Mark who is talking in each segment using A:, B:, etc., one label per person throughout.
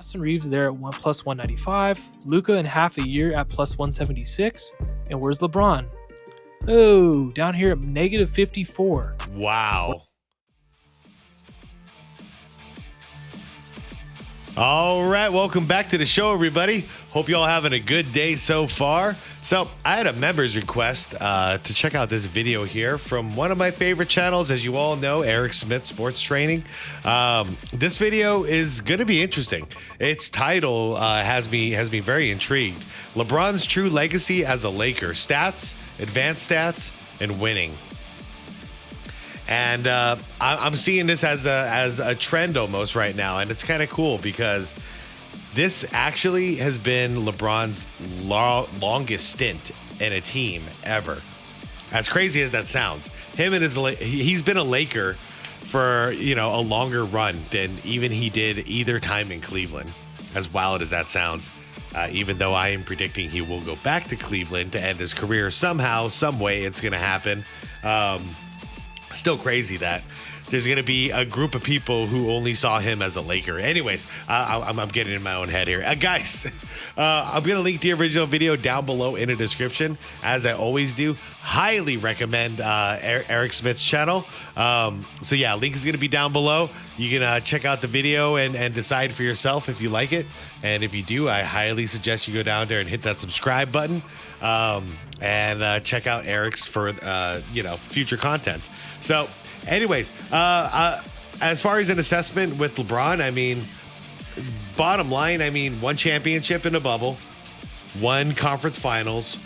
A: Austin Reeves there at plus 195. Luka in half a year at plus 176. And where's LeBron? Oh, down here at negative 54.
B: Wow. All right, welcome back to the show, everybody. Hope you all having a good day so far. So I had a members request to check out this video here from one of my favorite channels, as you all know, Eric Smith Sports Training. This video is going to be interesting. Its title has me very intrigued. LeBron's true legacy as a Laker: stats, advanced stats, and winning. And I'm seeing this as a trend almost right now, and it's kind of cool because this actually has been LeBron's longest stint in a team ever. As crazy as that sounds, he's been a Laker for a longer run than even he did either time in Cleveland. As wild as that sounds, even though I am predicting he will go back to Cleveland to end his career somehow, some way, it's going to happen. Still crazy that there's going to be a group of people who only saw him as a Laker. Anyways, I'm getting in my own head here. Guys, I'm going to link the original video down below in the description, as I always do. Highly recommend Eric Smith's channel. So yeah, link is going to be down below. You can check out the video and decide for yourself if you like it. And if you do, I highly suggest you go down there and hit that subscribe button. And check out Eric's for future content. So anyways, as far as an assessment with LeBron, I mean, bottom line, I mean, one championship in a bubble, one conference finals,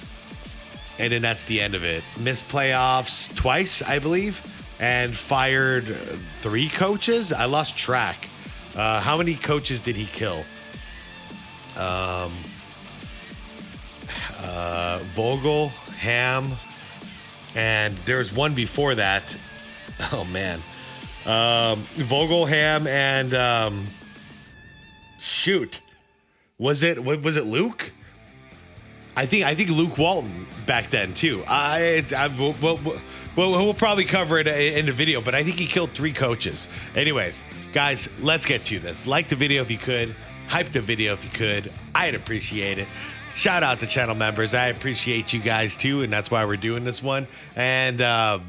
B: and then that's the end of it. Missed playoffs twice, I believe, and fired 3 coaches. I lost track. How many coaches did he kill? Vogel, Ham, and there's one before that. Oh man, Vogel, Ham, and shoot, was it Luke? I think Luke Walton back then too. We'll probably cover it in the video, but I think he killed 3 coaches. Anyways, guys, let's get to this. Like the video if you could, hype the video if you could. I'd appreciate it. Shout out to channel members. I appreciate you guys too, and that's why we're doing this one. And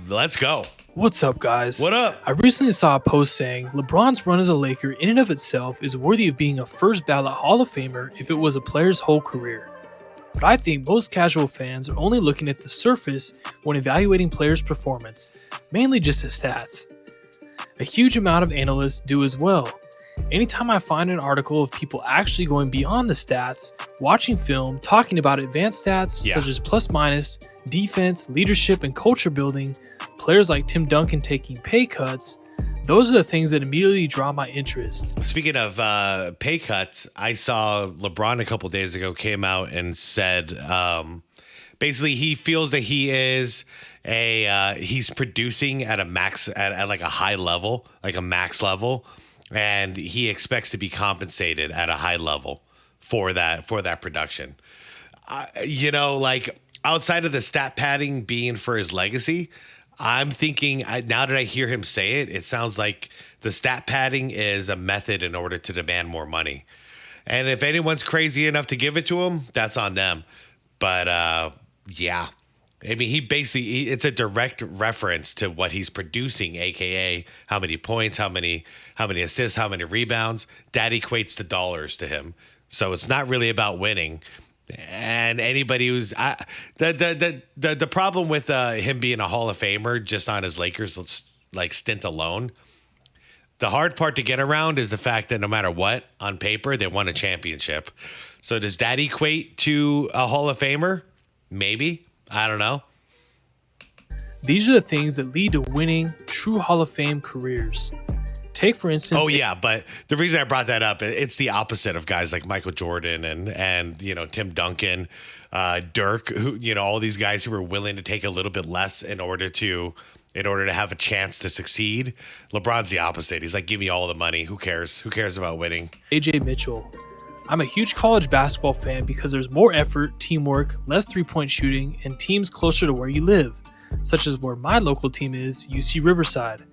B: let's go.
A: What's up, guys?
B: What up?
A: I recently saw a post saying LeBron's run as a Laker in and of itself is worthy of being a first ballot Hall of Famer if it was a player's whole career. But I think most casual fans are only looking at the surface when evaluating players' performance, mainly just his stats. A huge amount of analysts do as well. Anytime I find an article of people actually going beyond the stats, watching film, talking about advanced stats such as plus minus, defense, leadership, and culture building, players like Tim Duncan taking pay cuts, those are the things that immediately draw my interest.
B: Speaking of pay cuts, I saw LeBron a couple days ago came out and said basically he feels that he is he's producing at a max at like a high level, like a max level. And he expects to be compensated at a high level for that production. Like outside of the stat padding being for his legacy, I'm thinking now that I hear him say it, it sounds like the stat padding is a method in order to demand more money. And if anyone's crazy enough to give it to him, that's on them. But yeah. I mean, it's a direct reference to what he's producing, aka how many points, how many assists, how many rebounds. That equates to dollars to him. So it's not really about winning. And anybody who's the problem with him being a Hall of Famer just on his Lakers like stint alone, the hard part to get around is the fact that no matter what, on paper, they won a championship. So does that equate to a Hall of Famer? Maybe. I don't know.
A: These are the things that lead to winning true Hall of Fame careers. Take, for instance...
B: Oh, yeah, but the reason I brought that up, it's the opposite of guys like Michael Jordan and Tim Duncan, Dirk, who, all these guys who were willing to take a little bit less in order to have a chance to succeed. LeBron's the opposite. He's like, give me all the money. Who cares? Who cares about winning?
A: AJ Mitchell. I'm a huge college basketball fan because there's more effort, teamwork, less three-point shooting, and teams closer to where you live, such as where my local team is, UC Riverside.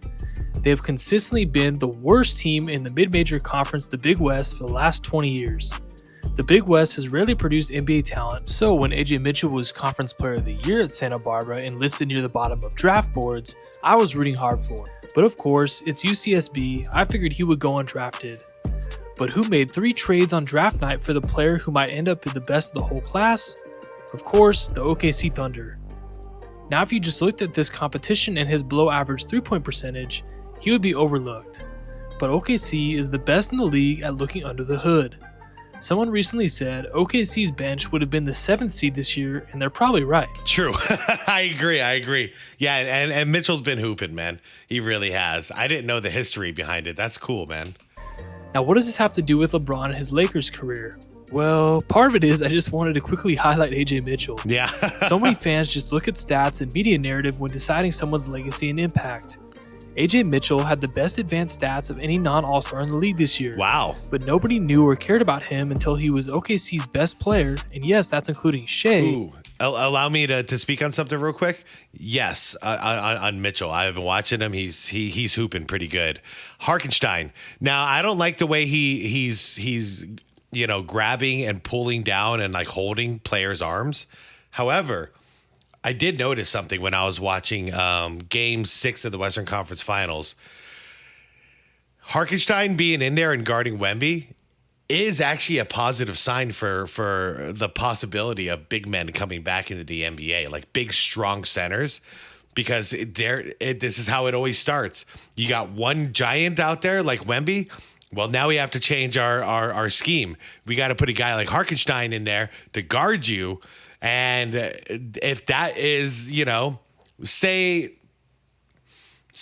A: They have consistently been the worst team in the mid-major conference, the Big West, for the last 20 years. The Big West has rarely produced NBA talent, so when AJ Mitchell was Conference Player of the Year at Santa Barbara and listed near the bottom of draft boards, I was rooting hard for him. But of course, it's UCSB, I figured he would go undrafted. But who made 3 trades on draft night for the player who might end up the best of the whole class? Of course, the OKC Thunder. Now if you just looked at this competition and his below average 3-point percentage, he would be overlooked. But OKC is the best in the league at looking under the hood. Someone recently said OKC's bench would have been the 7th seed this year, and they're probably right.
B: True. I agree. Yeah, and Mitchell's been hooping, man. He really has. I didn't know the history behind it. That's cool, man.
A: Now, what does this have to do with LeBron and his Lakers career? Well, part of it is I just wanted to quickly highlight AJ Mitchell.
B: Yeah.
A: So many fans just look at stats and media narrative when deciding someone's legacy and impact. AJ Mitchell had the best advanced stats of any non-All-Star in the league this year.
B: Wow.
A: But nobody knew or cared about him until he was OKC's best player, and yes, that's including Shea.
B: Ooh. Allow me to speak on something real quick. Yes, on Mitchell. I've been watching him. He's hooping pretty good. Hartenstein. Now, I don't like the way he's grabbing and pulling down and like holding players' arms. However, I did notice something when I was watching Game 6 of the Western Conference Finals. Hartenstein being in there and guarding Wemby is actually a positive sign for the possibility of big men coming back into the NBA, like big, strong centers, because this is how it always starts. You got one giant out there like Wemby. Well, now we have to change our scheme. We got to put a guy like Hartenstein in there to guard you. And if that is, say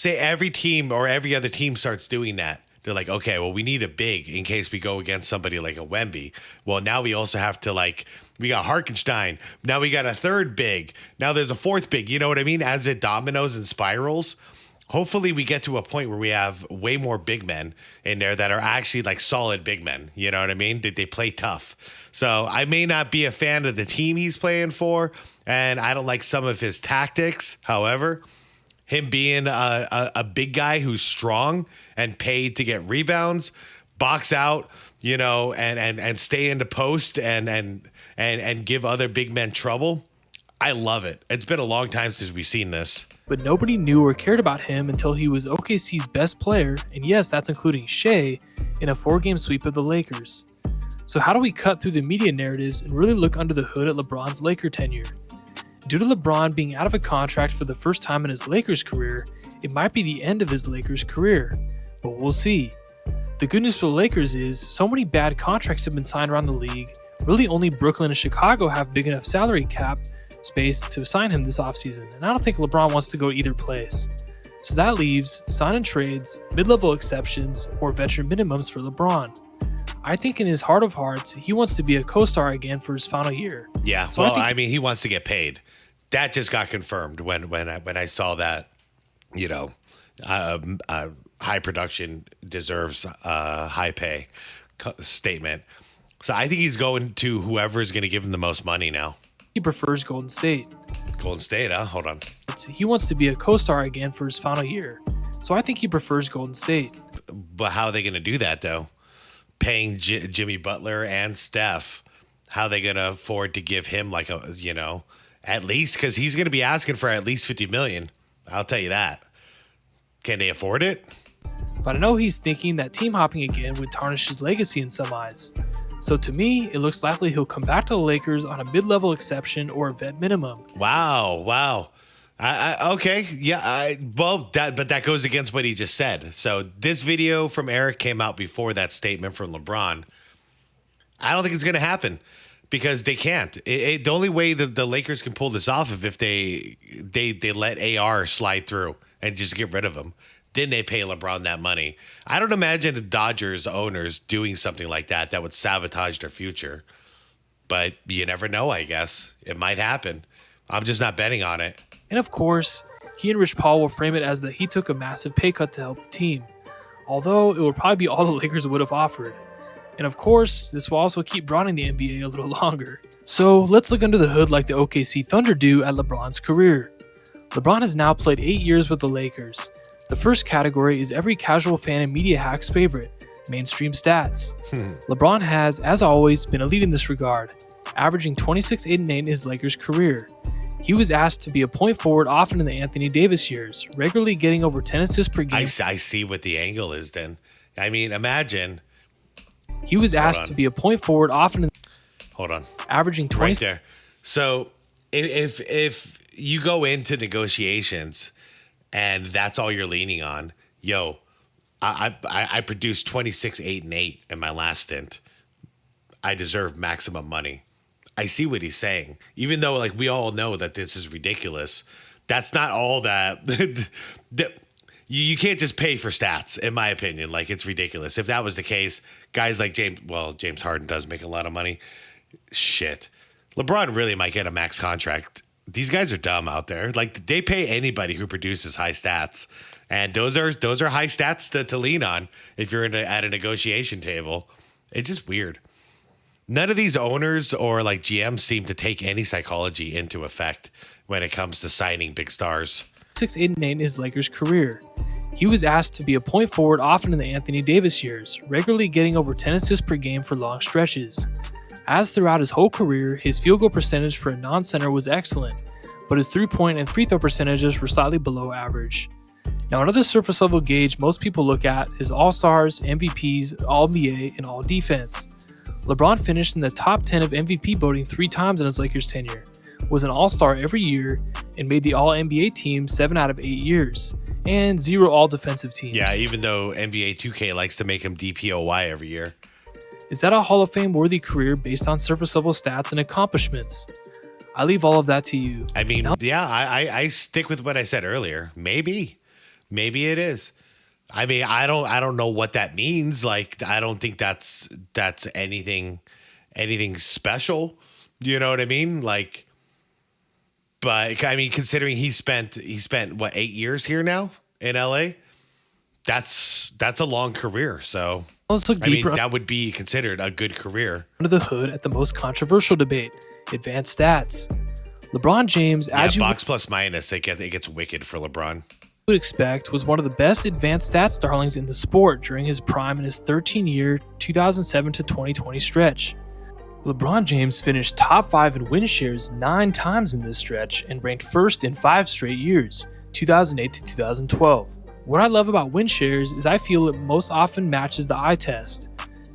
B: every team or every other team starts doing that, they're like, okay, well, we need a big in case we go against somebody like a Wemby. Well, now we also have to we got Hartenstein. Now we got a third big. Now there's a fourth big. You know what I mean? As it dominoes and spirals. Hopefully we get to a point where we have way more big men in there that are actually like solid big men. You know what I mean? They play tough. So I may not be a fan of the team he's playing for, and I don't like some of his tactics. However, him being a big guy who's strong and paid to get rebounds, box out, and stay in the post and give other big men trouble. I love it. It's been a long time since we've seen this.
A: But nobody knew or cared about him until he was OKC's best player, and yes, that's including Shea, in a 4-game sweep of the Lakers. So how do we cut through the media narratives and really look under the hood at LeBron's Laker tenure? Due to LeBron being out of a contract for the first time in his Lakers career, it might be the end of his Lakers career. But we'll see. The good news for the Lakers is so many bad contracts have been signed around the league, really only Brooklyn and Chicago have big enough salary cap space to sign him this offseason, and I don't think LeBron wants to go either place. So that leaves sign and trades, mid-level exceptions, or veteran minimums for LeBron. I think in his heart of hearts, he wants to be a co-star again for his final year.
B: Yeah, so he wants to get paid. That just got confirmed when I saw that, high production deserves high pay statement. So I think he's going to whoever is going to give him the most money now.
A: He prefers Golden State.
B: Golden State, huh? Hold on.
A: He wants to be a co-star again for his final year. So I think he prefers Golden State.
B: But how are they going to do that, though? Paying Jimmy Butler and Steph, how are they going to afford to give him at least, because he's going to be asking for at least $50 million. I'll tell you that. Can they afford it?
A: But I know he's thinking that team hopping again would tarnish his legacy in some eyes. So to me, it looks likely he'll come back to the Lakers on a mid-level exception or a vet minimum.
B: Wow. Okay. Yeah. But that goes against what he just said. So this video from Eric came out before that statement from LeBron. I don't think it's going to happen because they can't. The only way that the Lakers can pull this off is if they let AR slide through and just get rid of him. Then they pay LeBron that money. I don't imagine the Dodgers owners doing something like that would sabotage their future. But you never know, I guess. It might happen. I'm just not betting on it.
A: And of course, he and Rich Paul will frame it as that he took a massive pay cut to help the team. Although it would probably be all the Lakers would have offered. And of course, this will also keep Bron in the NBA a little longer. So let's look under the hood like the OKC Thunder do at LeBron's career. LeBron has now played 8 years with the Lakers. The first category is every casual fan and media hack's favorite, mainstream stats. LeBron has, as always, been a lead in this regard, averaging 26, 8, and 8 in his Lakers career. He was asked to be a point forward often in the Anthony Davis years, regularly getting over 10 assists per game.
B: I see what the angle is then. I mean, imagine.
A: He was asked to be a point forward often.
B: Hold on.
A: Averaging 20.
B: Right there. So if you go into negotiations and that's all you're leaning on, I produced 26, 8, and 8 in my last stint. I deserve maximum money. I see what he's saying. Even though, like, we all know that this is ridiculous, that's not all that. You can't just pay for stats, in my opinion. Like, it's ridiculous. If that was the case, guys like James Harden does make a lot of money. Shit. LeBron really might get a max contract. These guys are dumb out there. Like, they pay anybody who produces high stats. And those are high stats to lean on if you're at a negotiation table. It's just weird. None of these owners or like GMs seem to take any psychology into effect when it comes to signing big stars.
A: 6, 8, and 8 in his Lakers career. He was asked to be a point forward often in the Anthony Davis years, regularly getting over 10 assists per game for long stretches. As throughout his whole career, his field goal percentage for a non-center was excellent, but his three-point and free throw percentages were slightly below average. Now, another surface level gauge most people look at is All-Stars, MVPs, All-NBA, and All-Defense. LeBron finished in the top 10 of MVP voting 3 times in his Lakers tenure, was an All-Star every year, and made the All-NBA team 7 out of 8 years, and 0 All-Defensive teams.
B: Yeah, even though NBA 2K likes to make him DPOY every year.
A: Is that a Hall of Fame worthy career based on surface level stats and accomplishments? I leave all of that to you.
B: I mean, I stick with what I said earlier. Maybe it is. I mean, I don't know what that means. Like, I don't think that's anything special. You know what I mean? Like, but I mean, considering he spent what, 8 years here now in LA, that's a long career. So
A: let's look deeper.
B: That would be considered a good career.
A: Under the hood at the most controversial debate, advanced stats. LeBron James, as you
B: box plus minus, it gets wicked for LeBron.
A: Would expect, was one of the best advanced stats darlings in the sport during his prime in his 13-year 2007 to 2020 stretch. LeBron James finished top 5 in win shares 9 times in this stretch and ranked first in 5 straight years, 2008 to 2012. What I love about win shares is I feel it most often matches the eye test.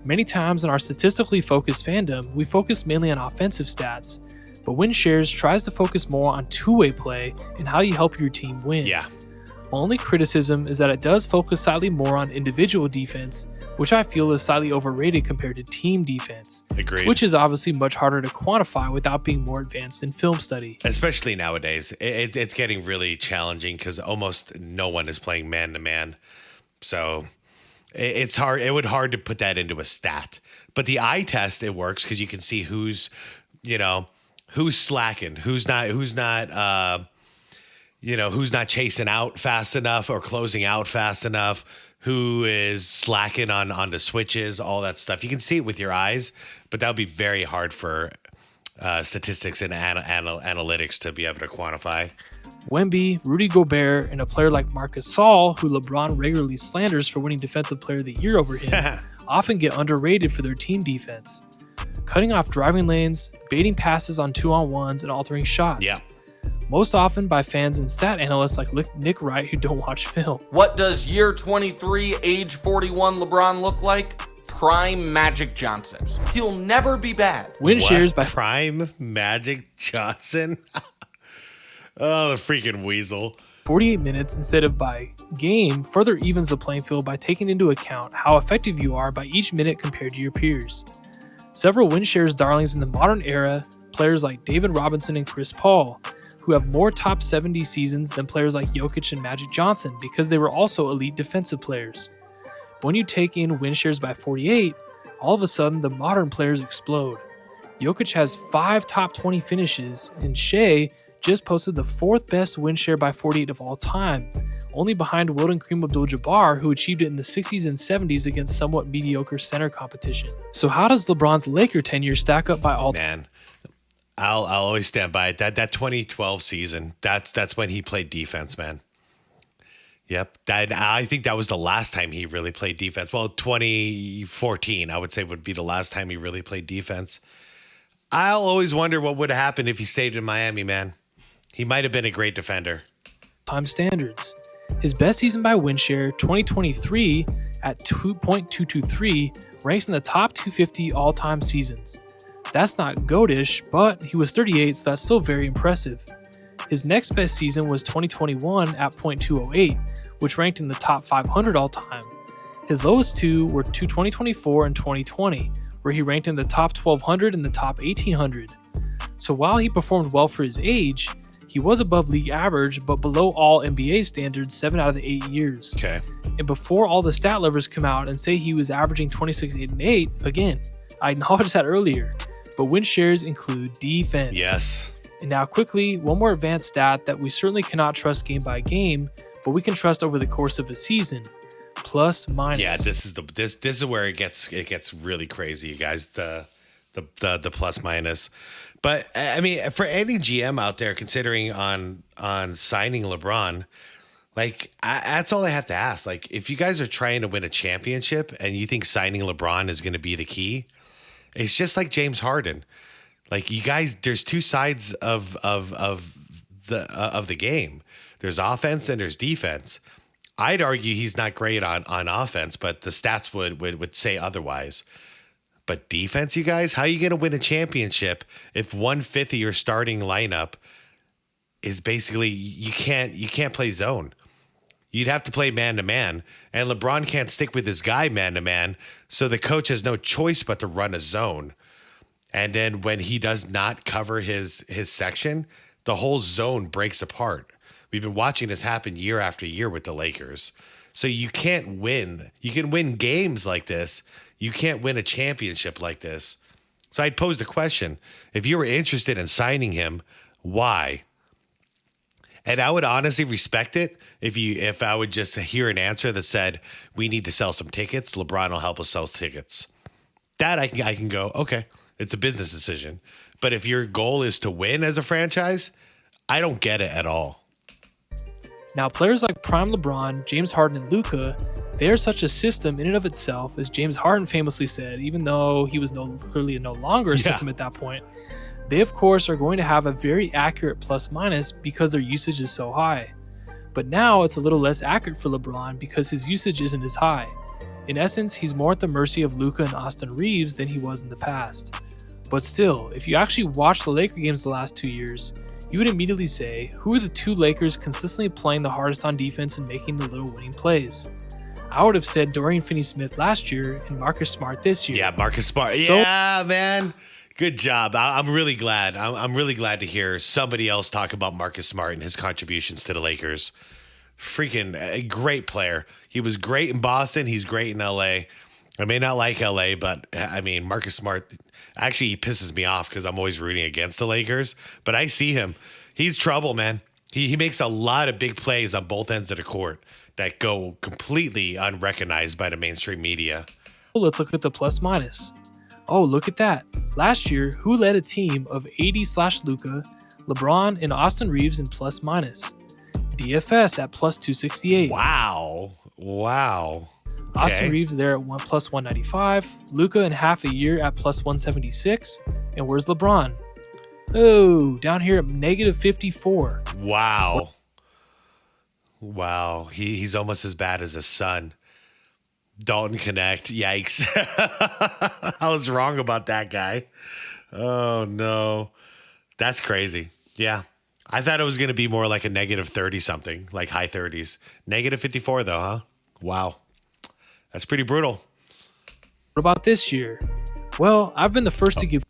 A: Many times in our statistically focused fandom, we focus mainly on offensive stats, but win shares tries to focus more on two-way play and how you help your team win.
B: Yeah.
A: My only criticism is that it does focus slightly more on individual defense, which I feel is slightly overrated compared to team defense.
B: Agreed.
A: Which is obviously much harder to quantify without being more advanced in film study.
B: Especially nowadays. It's getting really challenging because almost no one is playing man-to-man. So it's hard. It would hard to put that into a stat. But the eye test, it works because you can see who's slacking, who's not chasing out fast enough or closing out fast enough, who is slacking on the switches, all that stuff. You can see it with your eyes, but that would be very hard for statistics and analytics to be able to quantify.
A: Wemby, Rudy Gobert, and a player like Marc Gasol, who LeBron regularly slanders for winning Defensive Player of the Year over him, often get underrated for their team defense. Cutting off driving lanes, baiting passes on 2-on-1s, and altering shots.
B: Yeah.
A: Most often by fans and stat analysts like Nick Wright who don't watch film.
C: What does year 23, age 41 LeBron look like? Prime Magic Johnson. He'll never be bad.
A: Win shares by
B: Prime Magic Johnson? Oh, the freaking weasel.
A: 48 minutes instead of by game further evens the playing field by taking into account how effective you are by each minute compared to your peers. Several win shares darlings in the modern era, players like David Robinson and Chris Paul, who have more top 70 seasons than players like Jokic and Magic Johnson because they were also elite defensive players. But when you take in win shares by 48, all of a sudden the modern players explode. Jokic has 5 top 20 finishes, and Shea just posted the 4th best win share by 48 of all time, only behind Wilt and Kareem Abdul-Jabbar, who achieved it in the 60s and 70s against somewhat mediocre center competition. So how does LeBron's Laker tenure stack up by all time?
B: Man, I'll always stand by it. That 2012 season, that's when he played defense, man. Yep. I think that was the last time he really played defense. Well, 2014, I would say, would be the last time he really played defense. I'll always wonder what would have happened if he stayed in Miami, man. He might have been a great defender.
A: Time standards. His best season by win share, 2023, at 2.223, ranks in the top 250 all-time seasons. That's not goatish, but he was 38, so that's still very impressive. His next best season was 2021 at .208, which ranked in the top 500 all-time. His lowest two were 2024 and 2020, where he ranked in the top 1200 and the top 1800. So while he performed well for his age, he was above league average, but below all NBA standards 7 out of the 8 years.
B: Okay.
A: And before all the stat lovers come out and say he was averaging 26, 8, and 8, again, I acknowledged that earlier, but win shares include defense.
B: Yes.
A: And now quickly, one more advanced stat that we certainly cannot trust game by game, but we can trust over the course of a season. Plus minus.
B: Yeah, this is where it gets really crazy, you guys. The plus minus. But I mean, for any GM out there considering on signing LeBron, like that's all I have to ask. Like, if you guys are trying to win a championship and you think signing LeBron is going to be the key, it's just like James Harden. Like, you guys, there's two sides of the game. There's offense and there's defense. I'd argue he's not great on offense, but the stats would say otherwise. But defense, you guys, how are you going to win a championship if 1/5 of your starting lineup is basically you can't play zone? You'd have to play man to man, and LeBron can't stick with his guy man to man, so the coach has no choice but to run a zone. And then when he does not cover his section, the whole zone breaks apart. We've been watching this happen year after year with the Lakers. So you can't win. You can win games like this. You can't win a championship like this. So I'd pose the question, if you were interested in signing him, why? And I would honestly respect it if I would just hear an answer that said, we need to sell some tickets. LeBron will help us sell tickets. That I can go, okay, it's a business decision. But if your goal is to win as a franchise, I don't get it at all.
A: Now, players like Prime LeBron, James Harden, and Luka, they are such a system in and of itself, as James Harden famously said, even though he was clearly no longer a system at that point. They, of course, are going to have a very accurate plus minus because their usage is so high. But now it's a little less accurate for LeBron because his usage isn't as high. In essence, he's more at the mercy of Luka and Austin Reeves than he was in the past. But still, if you actually watch the Laker games the last 2 years, you would immediately say, who are the two Lakers consistently playing the hardest on defense and making the little winning plays? I would have said Dorian Finney-Smith last year and Marcus Smart this year.
B: Yeah, Marcus Smart. Yeah, man. Good job. I'm really glad. I'm really glad to hear somebody else talk about Marcus Smart and his contributions to the Lakers. Freaking a great player. He was great in Boston. He's great in LA. I may not like LA, but I mean, Marcus Smart, actually, he pisses me off because I'm always rooting against the Lakers. But I see him. He's trouble, man. He makes a lot of big plays on both ends of the court that go completely unrecognized by the mainstream media.
A: Let's look at the plus minus. Oh, look at that. Last year, who led a team of 80/Luka, LeBron, and Austin Reeves in plus minus? DFS at plus 268.
B: Wow. Okay.
A: Austin Reeves there at plus 195. Luka in half a year at plus 176. And where's LeBron? Oh, down here at negative 54.
B: Wow. He's almost as bad as his son. Dalton Connect. Yikes. I was wrong about that guy. Oh, no. That's crazy. Yeah. I thought it was going to be more like a negative 30 something, like high 30s. Negative 54, though, huh? Wow. That's pretty brutal.
A: What about this year? Well, I've been the first to give.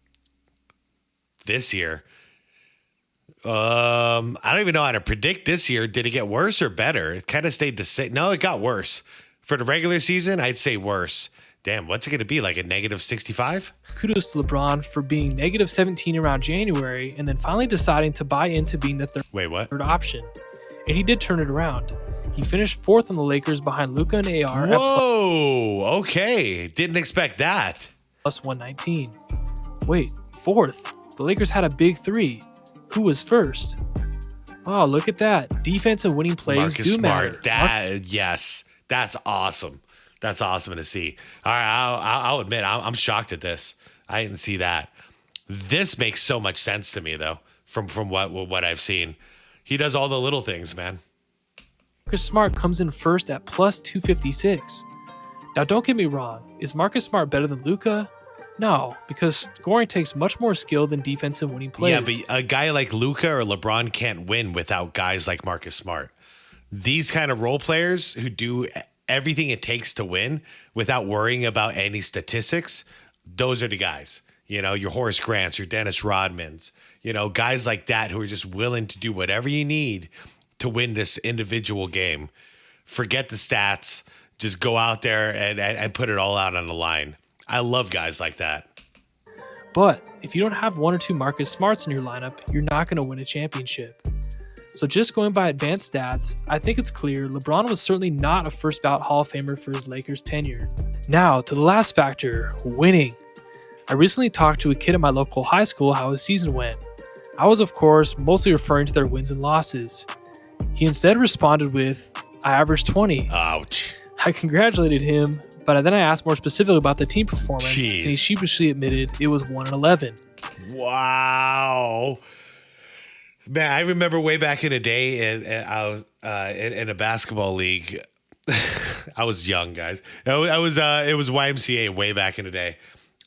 B: This year? I don't even know how to predict this year. Did it get worse or better? It kind of stayed the same. No, it got worse. For the regular season, I'd say worse. Damn, what's it going to be? Like a negative 65?
A: Kudos to LeBron for being negative 17 around January and then finally deciding to buy into being the third option. And he did turn it around. He finished fourth on the Lakers behind Luka and AR.
B: Whoa, okay. Didn't expect that.
A: Plus 119. Wait, fourth? The Lakers had a big three. Who was first? Oh, look at that. Defense and winning plays
B: Marcus
A: do
B: Smart.
A: matter.
B: Yes, that's awesome. That's awesome to see. All right, I'll admit, I'm shocked at this. I didn't see that. This makes so much sense to me, though, from what I've seen. He does all the little things, man.
A: Marcus Smart comes in first at plus 256. Now, don't get me wrong. Is Marcus Smart better than Luka? No, because scoring takes much more skill than defense and winning plays.
B: Yeah, but a guy like Luka or LeBron can't win without guys like Marcus Smart. These kind of role players who do everything it takes to win without worrying about any statistics, those are the guys. You know, your Horace Grants, your Dennis Rodmans, you know, guys like that who are just willing to do whatever you need to win this individual game. Forget the stats. Just go out there and put it all out on the line. I love guys like that.
A: But if you don't have one or two Marcus Smarts in your lineup, you're not going to win a championship. So just going by advanced stats, I think it's clear LeBron was certainly not a first ballot Hall of Famer for his Lakers tenure. Now to the last factor, winning. I recently talked to a kid at my local high school how his season went. I was, of course, mostly referring to their wins and losses. He instead responded with, I averaged 20.
B: Ouch.
A: I congratulated him, but then I asked more specifically about the team performance,
B: Jeez.
A: and he sheepishly admitted it was 1-11.
B: Wow. Man, I remember way back in the day, I was in a basketball league. I was young, guys. It was YMCA way back in the day.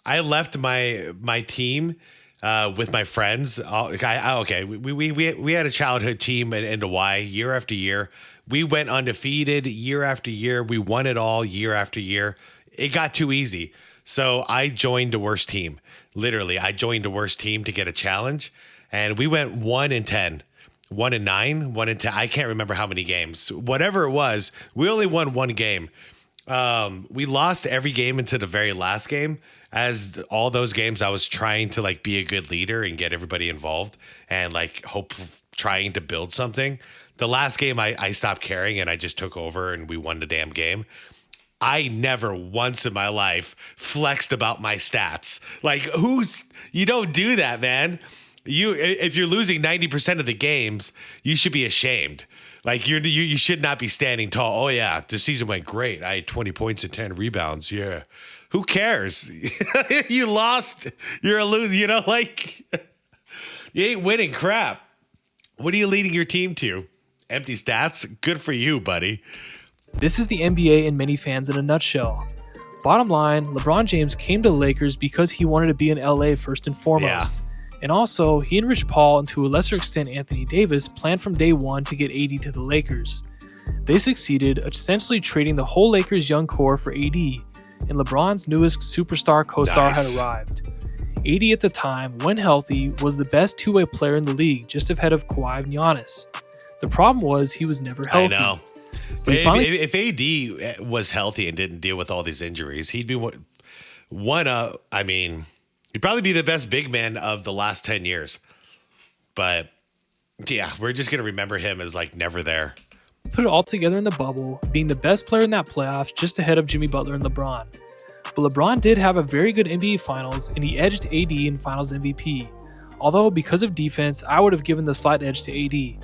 B: I left my team with my friends. We had a childhood team in the Y year after year. We went undefeated year after year. We won it all year after year. It got too easy. So I joined the worst team. Literally, I joined the worst team to get a challenge. And we went 1-10, 1-9, 1-10. I can't remember how many games. Whatever it was, we only won one game. We lost every game into the very last game. As all those games, I was trying to like be a good leader and get everybody involved and like trying to build something. The last game, I stopped caring and I just took over and we won the damn game. I never once in my life flexed about my stats. Like you don't do that, man. If you're losing 90% of the games, you should be ashamed. Like you should not be standing tall. Oh yeah, the season went great. I had 20 points and 10 rebounds. Yeah. Who cares? You lost. You're a loser. You know, like you ain't winning crap. What are you leading your team to? Empty stats? Good for you, buddy.
A: This is the NBA and many fans in a nutshell. Bottom line, LeBron James came to the Lakers because he wanted to be in LA first and foremost. Yeah. And also, he and Rich Paul, and to a lesser extent Anthony Davis, planned from day one to get AD to the Lakers. They succeeded, essentially trading the whole Lakers' young core for AD, and LeBron's newest superstar co-star had arrived. AD at the time, when healthy, was the best two-way player in the league, just ahead of Kawhi and Giannis. The problem was he was never healthy.
B: I know. If AD was healthy and didn't deal with all these injuries, he'd be he'd probably be the best big man of the last 10 years. But yeah, we're just going to remember him as like never there.
A: Put it all together in the bubble, being the best player in that playoffs, just ahead of Jimmy Butler and LeBron. But LeBron did have a very good NBA Finals, and he edged AD in Finals MVP. Although, because of defense, I would have given the slight edge to AD.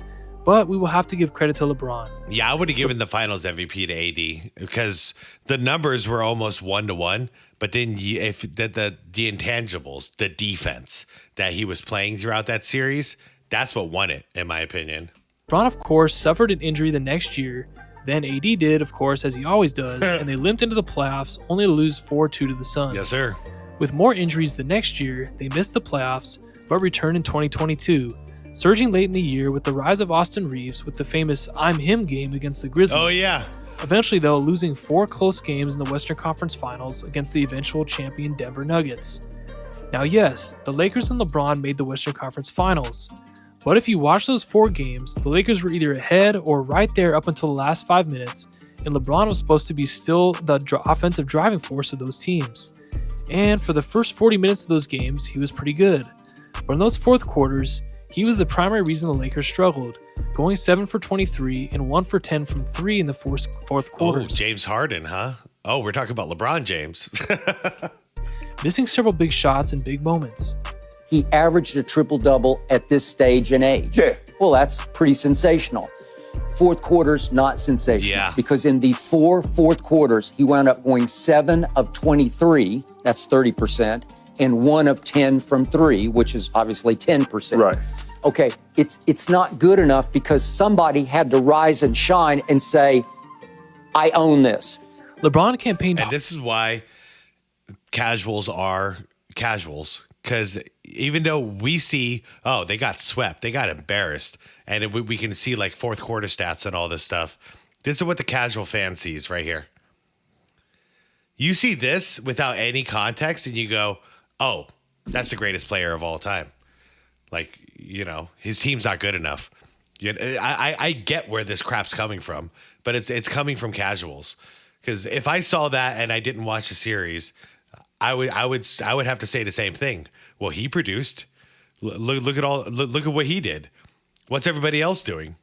A: But we will have to give credit to LeBron.
B: Yeah, I would have given the Finals MVP to AD because the numbers were almost 1-1. But then if the intangibles, the defense that he was playing throughout that series, that's what won it, in my opinion.
A: LeBron, of course, suffered an injury the next year. Then AD did, of course, as he always does, and they limped into the playoffs, only to lose 4-2 to the Suns.
B: Yes, sir.
A: With more injuries the next year, they missed the playoffs, but returned in 2022, surging late in the year with the rise of Austin Reeves with the famous I'm Him game against the Grizzlies.
B: Oh, yeah.
A: Eventually, though, losing 4 close games in the Western Conference Finals against the eventual champion Denver Nuggets. Now, yes, the Lakers and LeBron made the Western Conference Finals. But if you watch those 4 games, the Lakers were either ahead or right there up until the last 5 minutes, and LeBron was supposed to be still the offensive driving force of those teams. And for the first 40 minutes of those games, he was pretty good. But in those fourth quarters, he was the primary reason the Lakers struggled, going 7 for 23 and 1 for 10 from 3 in the fourth quarters.
B: Oh, James Harden, huh? Oh, we're talking about LeBron James.
A: Missing several big shots and big moments.
D: He averaged a triple-double at this stage in age.
E: Yeah.
D: Well, that's pretty sensational. Fourth quarter's not sensational.
B: Yeah.
D: Because in the fourth quarters, he wound up going 7 of 23, that's 30%, and 1 of 10 from 3, which is obviously 10%.
E: Right.
D: Okay, it's not good enough because somebody had to rise and shine and say, I own this.
A: LeBron campaigned.
B: And this is why casuals are casuals. Because even though we see, oh, they got swept, they got embarrassed, and we can see like fourth quarter stats and all this stuff, this is what the casual fan sees right here. You see this without any context, and you go, oh, that's the greatest player of all time. Like, you know, his team's not good enough. I get where this crap's coming from, but it's coming from casuals. Because if I saw that and I didn't watch the series, I would have to say the same thing. Well, he produced. Look at what he did. What's everybody else doing?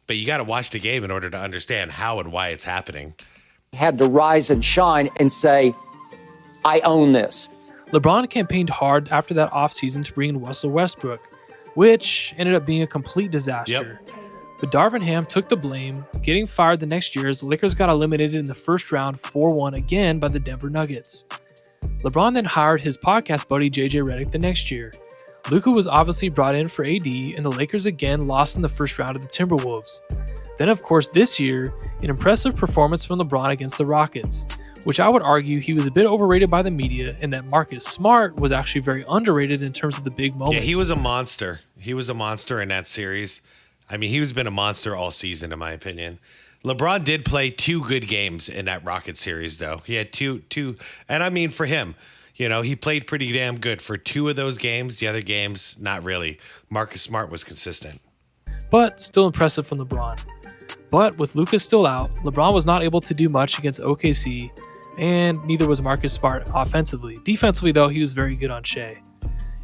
B: But you got to watch the game in order to understand how and why it's happening.
D: Had to rise and shine and say, I own this.
A: LeBron campaigned hard after that offseason to bring in Russell Westbrook, which ended up being a complete disaster.
B: Yep.
A: But Darvin Ham took the blame, getting fired the next year as the Lakers got eliminated in the first round 4-1 again by the Denver Nuggets. LeBron then hired his podcast buddy JJ Redick the next year. Luka was obviously brought in for AD, and the Lakers again lost in the first round of the Timberwolves. Then, of course, this year, an impressive performance from LeBron against the Rockets, which I would argue he was a bit overrated by the media, and that Marcus Smart was actually very underrated in terms of the big moments.
B: Yeah, he was a monster. He was a monster in that series. I mean, he's been a monster all season, in my opinion. LeBron did play 2 good games in that Rocket series, though. He had two, and I mean, for him, you know, he played pretty damn good for 2 of those games. The other games, not really. Marcus Smart was consistent.
A: But still impressive from LeBron. But with Luka still out, LeBron was not able to do much against OKC, and neither was Marcus Smart offensively. Defensively, though, he was very good on Shea.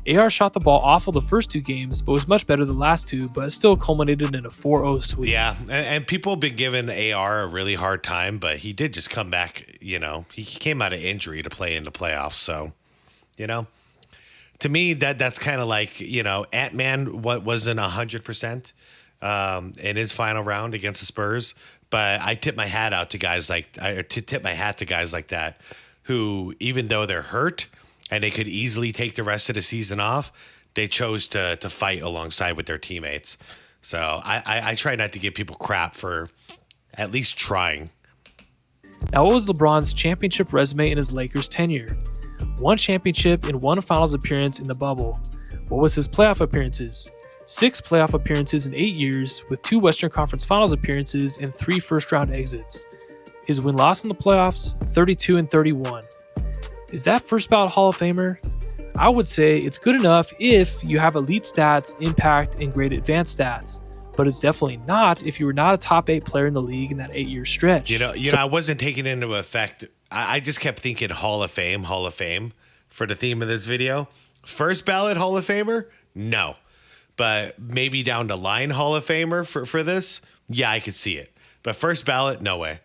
A: AR shot the ball awful the first 2 games, but was much better the last 2, but it still culminated in a 4-0 sweep.
B: Yeah, and people have been giving AR a really hard time, but he did just come back, you know. He came out of injury to play in the playoffs, so, you know. To me, that's kind of like, you know, Ant-Man wasn't 100% in his final round against the Spurs, but I tip my hat out to guys like that who, even though they're hurt and they could easily take the rest of the season off, they chose to fight alongside with their teammates. So I try not to give people crap for at least trying.
A: Now, what was LeBron's championship resume in his Lakers tenure? 1 championship and 1 finals appearance in the bubble. What was his playoff appearances? 6 playoff appearances in 8 years, with 2 Western Conference Finals appearances and 3 first-round exits. His win-loss in the playoffs, 32-31. Is that first ballot Hall of Famer? I would say it's good enough if you have elite stats, impact, and great advanced stats. But it's definitely not if you were not a top 8 player in the league in that 8-year stretch.
B: You know, I wasn't taking into effect. I just kept thinking Hall of Fame for the theme of this video. First ballot Hall of Famer? No. But maybe down the line Hall of Famer for this? Yeah, I could see it. But first ballot, no way.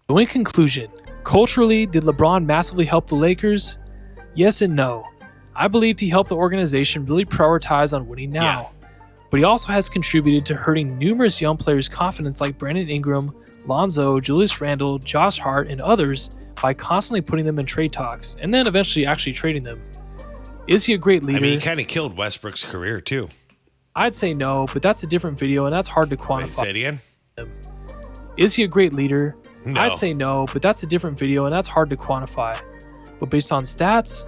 A: So in conclusion, culturally, did LeBron massively help the Lakers? Yes and no. I believed he helped the organization really prioritize on winning now.
B: Yeah.
A: But he also has contributed to hurting numerous young players' confidence like Brandon Ingram, Lonzo, Julius Randle, Josh Hart, and others by constantly putting them in trade talks and then eventually actually trading them. Is he a great leader?
B: I mean, he kind of killed Westbrook's career too.
A: I'd say no, but that's a different video and that's hard to quantify.
B: Wait, say it again?
A: Is he a great leader?
B: No.
A: I'd say no, but that's a different video and that's hard to quantify. But based on stats,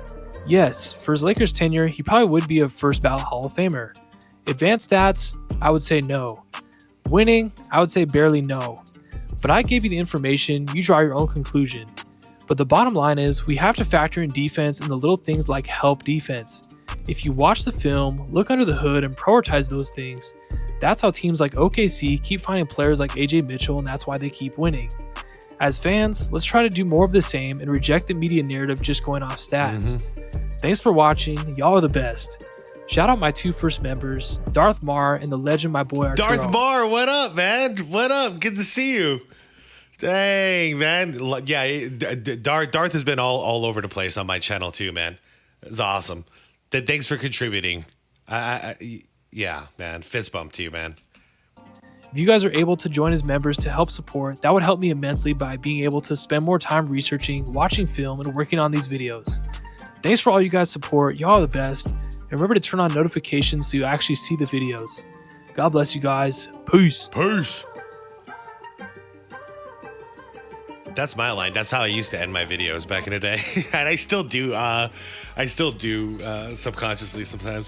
A: yes, for his Lakers tenure, he probably would be a first ballot Hall of Famer. Advanced stats, I would say no. Winning, I would say barely no. But I gave you the information, you draw your own conclusion. But the bottom line is we have to factor in defense and the little things like help defense. If you watch the film, look under the hood, and prioritize those things, that's how teams like OKC keep finding players like AJ Mitchell, and that's why they keep winning. As fans, let's try to do more of the same and reject the media narrative just going off stats. Thanks for watching. Y'all are the best. Shout out my 2 first members, Darth Marr and the legend, my boy Arturo.
B: Darth Marr, what up, man? What up? Good to see you. Dang, man. Yeah, Darth has been all over the place on my channel too, man. It's awesome. Thanks for contributing. Yeah, man. Fist bump to you, man.
A: If you guys are able to join as members to help support, that would help me immensely by being able to spend more time researching, watching film, and working on these videos. Thanks for all you guys' support. Y'all are the best. And remember to turn on notifications so you actually see the videos. God bless you guys. Peace.
B: Peace. That's my line. That's how I used to end my videos back in the day. And I still do. Subconsciously sometimes.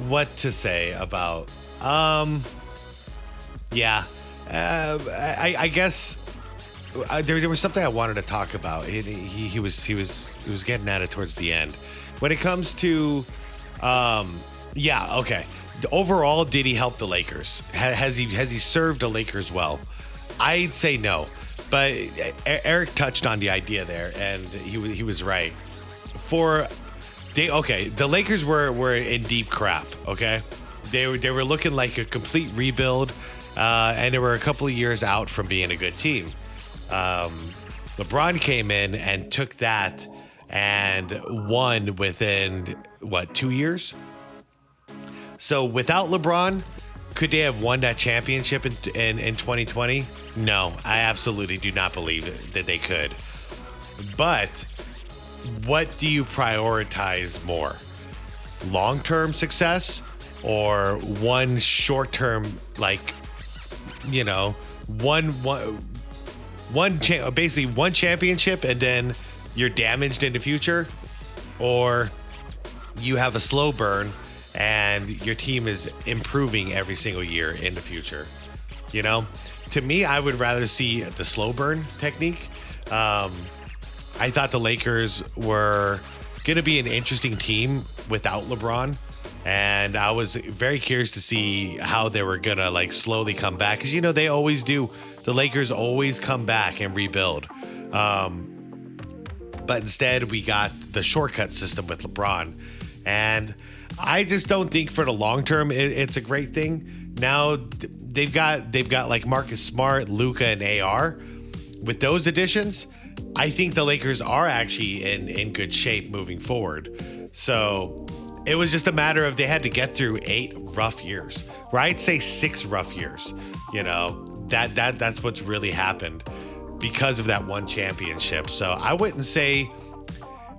B: What to say about... I guess there was something I wanted to talk about. He was getting at it towards the end. When it comes to, okay. Overall, did he help the Lakers? Has he served the Lakers well? I'd say no, but Eric touched on the idea there, and he was right. The Lakers were in deep crap. Okay. They were looking like a complete rebuild, and they were a couple of years out from being a good team. LeBron came in and took that and won within, 2 years? So without LeBron, could they have won that championship in 2020? No, I absolutely do not believe that they could. But what do you prioritize more? Long-term success? Or one short-term, basically one championship and then you're damaged in the future, or you have a slow burn and your team is improving every single year in the future. To me, I would rather see the slow burn technique. I thought the Lakers were going to be an interesting team without LeBron. And I was very curious to see how they were going to slowly come back. Because, they always do. The Lakers always come back and rebuild. But instead, we got the shortcut system with LeBron. And I just don't think for the long term, it's a great thing. Now, they've got Marcus Smart, Luka, and AR. With those additions, I think the Lakers are actually in good shape moving forward. So... it was just a matter of they had to get through 8 rough years, or I'd say 6 rough years. That's what's really happened because of that one championship. So I wouldn't say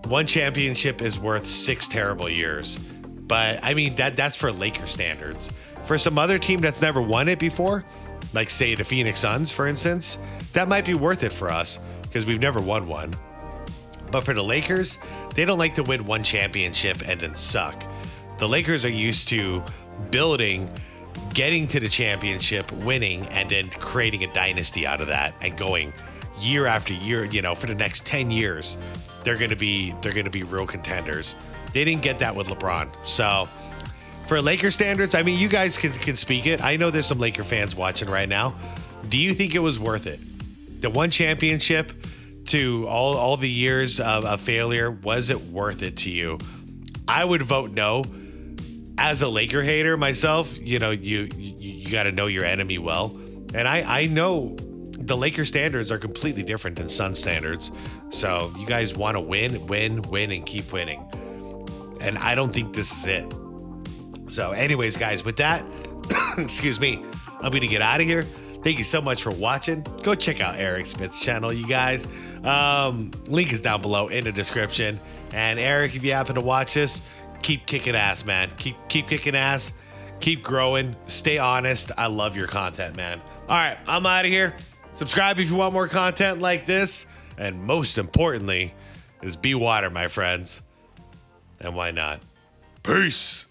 B: one championship is worth 6 terrible years, but I mean that's for Laker standards. For some other team that's never won it before, like say the Phoenix Suns, for instance, that might be worth it for us because we've never won one. But for the Lakers, they don't like to win one championship and then suck. The Lakers are used to building, getting to the championship, winning, and then creating a dynasty out of that and going year after year, for the next 10 years, they're going to be real contenders. They didn't get that with LeBron. So for Laker standards, I mean, you guys can speak it. I know there's some Laker fans watching right now. Do you think it was worth it? The one championship to all the years of failure, was it worth it to you? I would vote no. As a Laker hater myself, you got to know your enemy well. And I know the Laker standards are completely different than Sun standards. So you guys want to win, and keep winning. And I don't think this is it. So anyways, guys, with that, excuse me, I'm going to get out of here. Thank you so much for watching. Go check out Eric Smith's channel, you guys. Link is down below in the description. And Eric, if you happen to watch this, keep kicking ass, man. Keep kicking ass. Keep growing. Stay honest. I love your content, man. All right, I'm out of here. Subscribe if you want more content like this. And most importantly is be water, my friends. And why not? Peace.